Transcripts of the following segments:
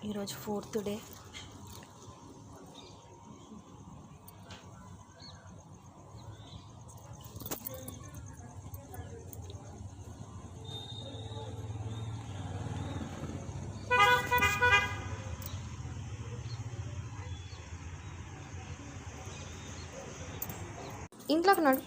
ఈరోజు 4th day. ఇంట్లోకి నడు.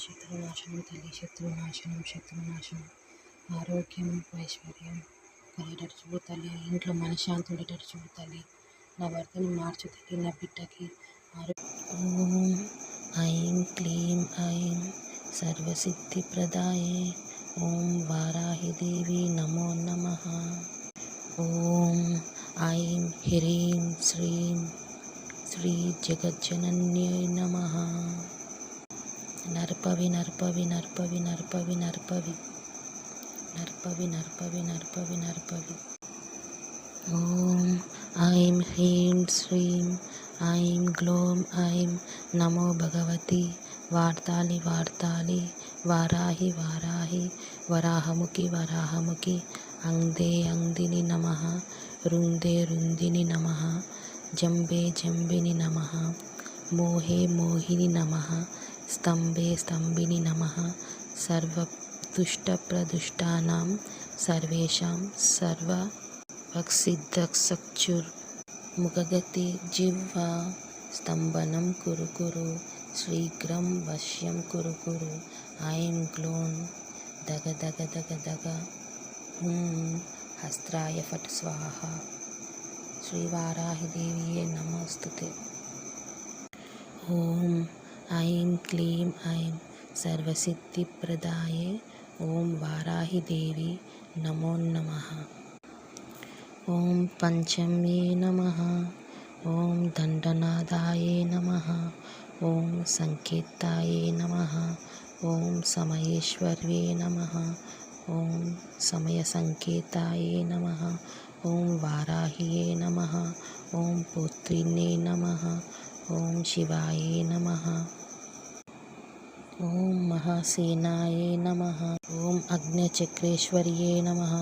శత్రునాశనం తల్లి, శత్రునాశనం, ఆరోగ్యం, ఐశ్వర్యం కలిగేటట్టు చూడు తల్లి. ఇంట్లో మనశ్శాంతి ఉండేటట్టు చూడు తల్లి. నా భర్తని మార్చు తల్లి, నా బిడ్డకి ఓం ఐం క్లీం ఐం సర్వసిద్ధిప్రదాయే ఓం వారాహిదేవి నమో నమః. ఓం ఐం హ్రీం శ్రీం శ్రీ జగజ్జనన్యై నమః. నర్పవి నర్పవి నర్పవి నర్పవి నర్పవి నర్పవి నర్పవి నర్పవి నర్పవి. ఓం ఐం హ్రీం శ్రీం ఐం గ్లోం ఐం నమో భగవతి వార్తాలి వార్తాలి వారాహి వారాహి వరాహముఖి వరాహముఖి అంగ్దే అంగ్దిని నమః. రుందే రుందిని నమః. జంబే జంబిని నమః. మోహే మోహిని నమః. స్తంభే స్తంభిని నమః. సర్వదుష్టప్రదుష్టానాం సర్వేషాం సర్వవక్సిద్ధచక్షుర్ ముఖగతి జిహ్వా స్తంభనం కురు కురు శీఘ్రం వశ్యం కురు కురు. ఐం గ్లోం దగ దగ దగ దగ హస్త్రాయ ఫట్ స్వాహ. శ్రీవారాహిదేవియే నమోస్తుతే. ఓం ఐం క్లీం ఐం సర్వసిద్ధిప్రదాయే ఓం వారాహిదేవి నమో నమః. ఓం పంచమ్యే నమః. ఓం దండనాదాయే నమః. ఓం సంకీర్తాయే నమః. ఓం సమయేశ్వర్యే నమః. ఓం సమయసంకేతాయే నమః. ఓం వారాహియే నమః. ఓం పుత్రిణే నమః. ఓం శివాయే నమః. ఓం మహాసేనాయే నమః. ఓం అగ్నిచక్రేశ్వర్యే నమః.